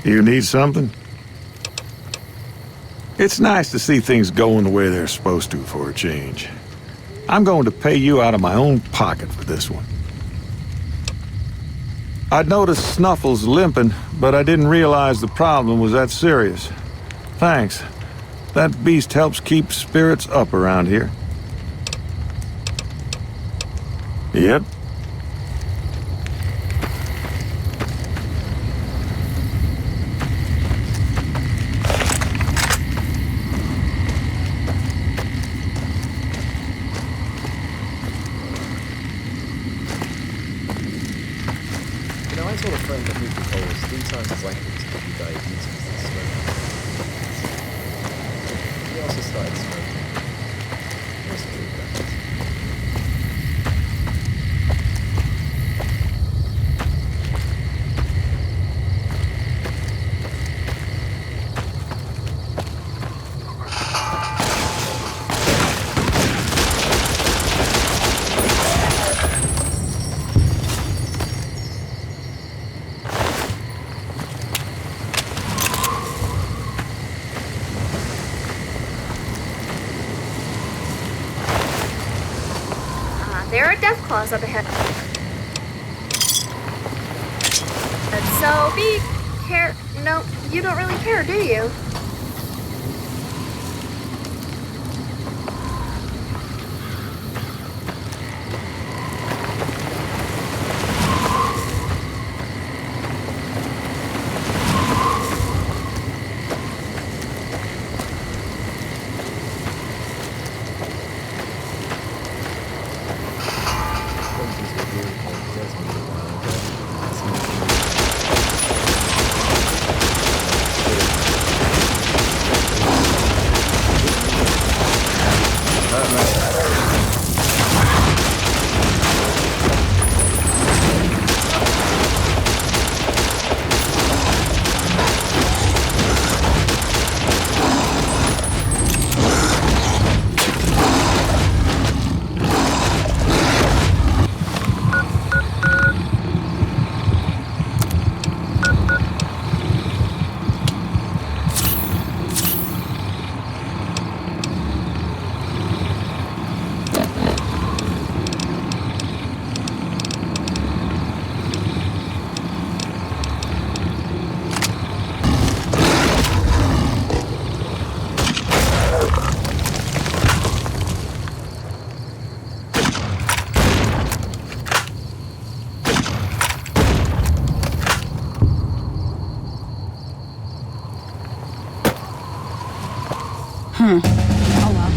You need something? It's nice to see things going the way they're supposed to for a change. I'm going to pay you out of my own pocket for this one. I'd noticed Snuffles limping, but I didn't realize the problem was that serious. Thanks. That beast helps keep spirits up around here. Yep. I told a friend that moved to coal is 3 times as likely to give you diabetes than smoking. He also started smoking. Most of it, There are death claws up ahead. So no, you don't really care, do you? Oh well.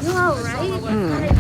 You all right?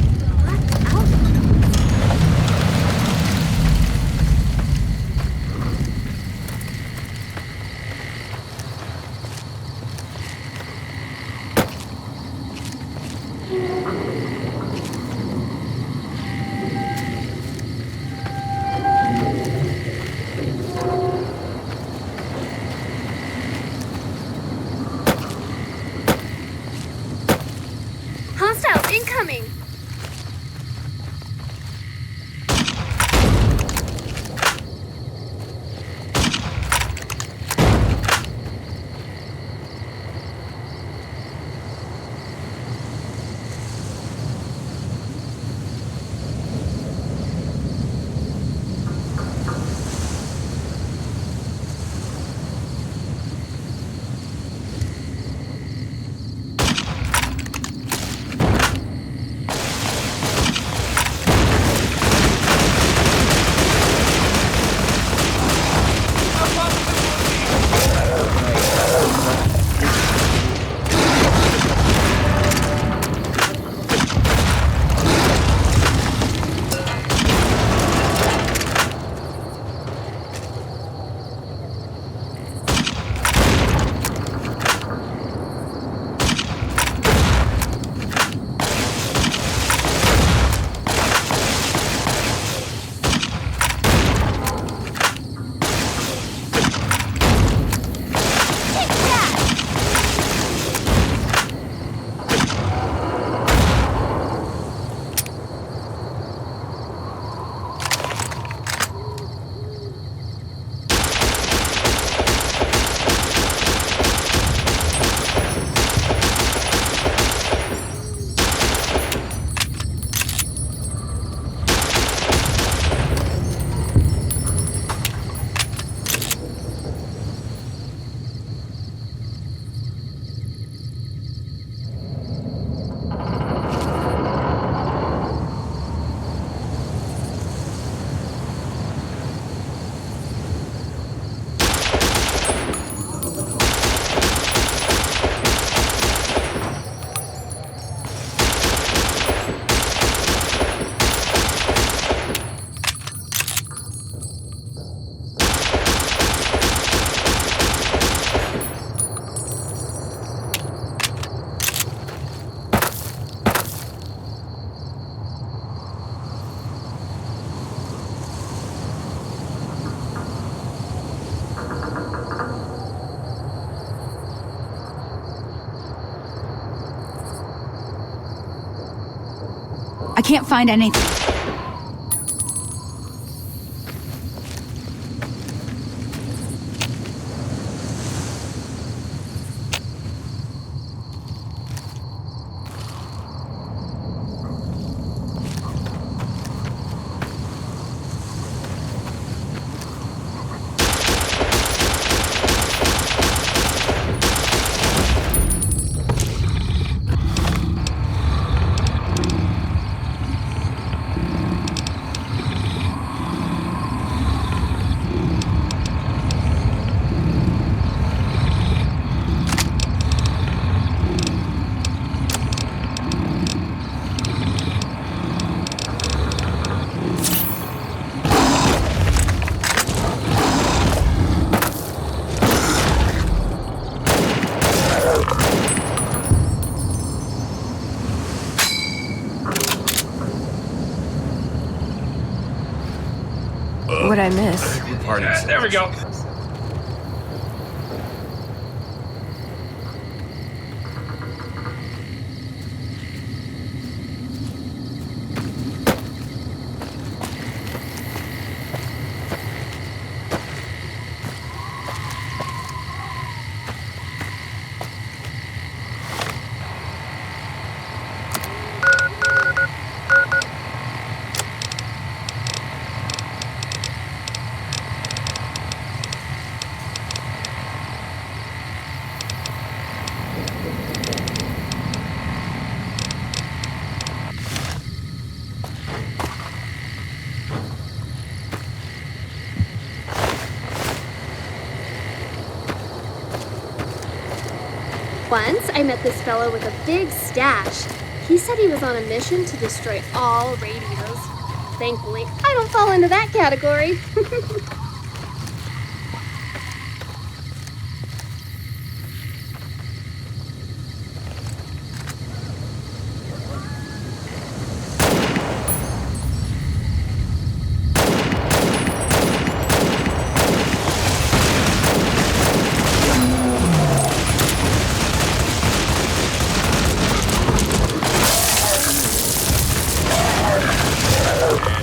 I can't find anything. What'd I miss? There we go. Once, I met this fellow with a big stash. He said he was on a mission to destroy all radios. Thankfully, I don't fall into that category.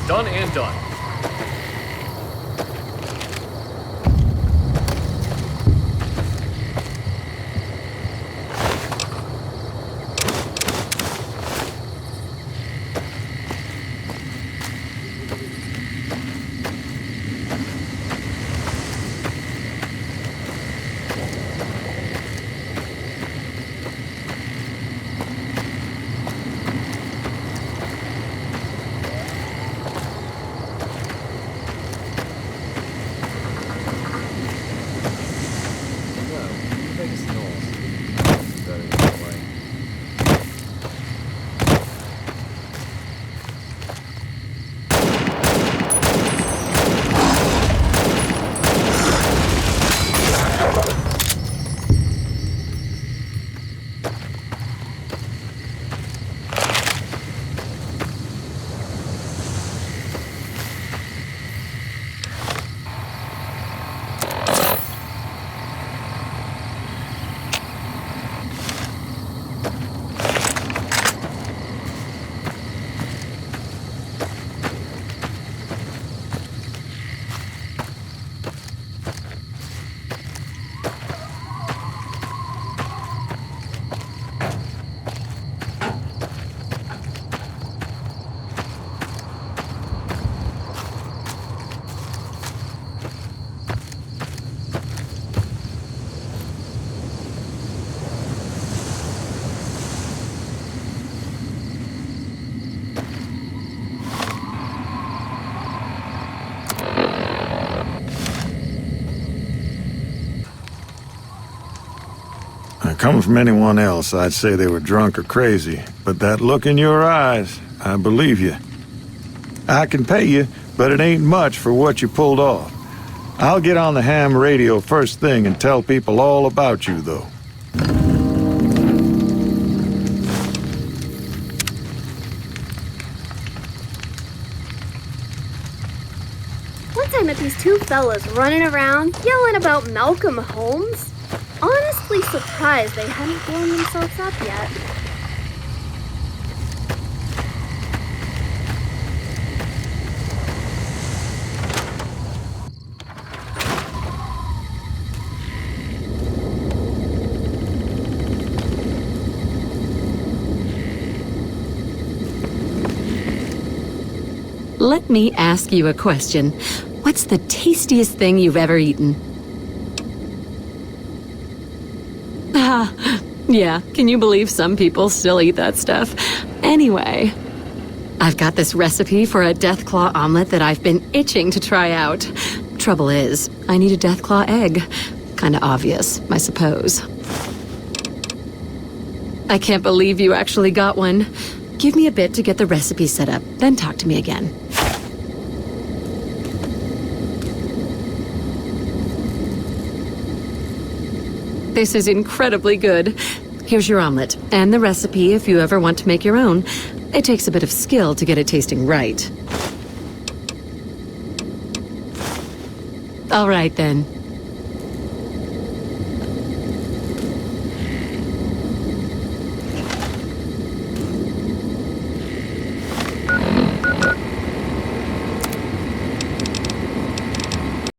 Done and done. Coming from anyone else, I'd say they were drunk or crazy. But that look in your eyes, I believe you. I can pay you, but it ain't much for what you pulled off. I'll get on the ham radio first thing and tell people all about you, though. Once I met these two fellas running around, yelling about Malcolm Holmes. Honestly surprised they hadn't blown themselves up yet. Let me ask you a question. What's the tastiest thing you've ever eaten? Yeah, can you believe some people still eat that stuff? Anyway, I've got this recipe for a Deathclaw omelet that I've been itching to try out. Trouble is, I need a Deathclaw egg. Kinda obvious, I suppose. I can't believe you actually got one. Give me a bit to get the recipe set up, then talk to me again. This is incredibly good. Here's your omelet, and the recipe if you ever want to make your own. It takes a bit of skill to get it tasting right. All right, then.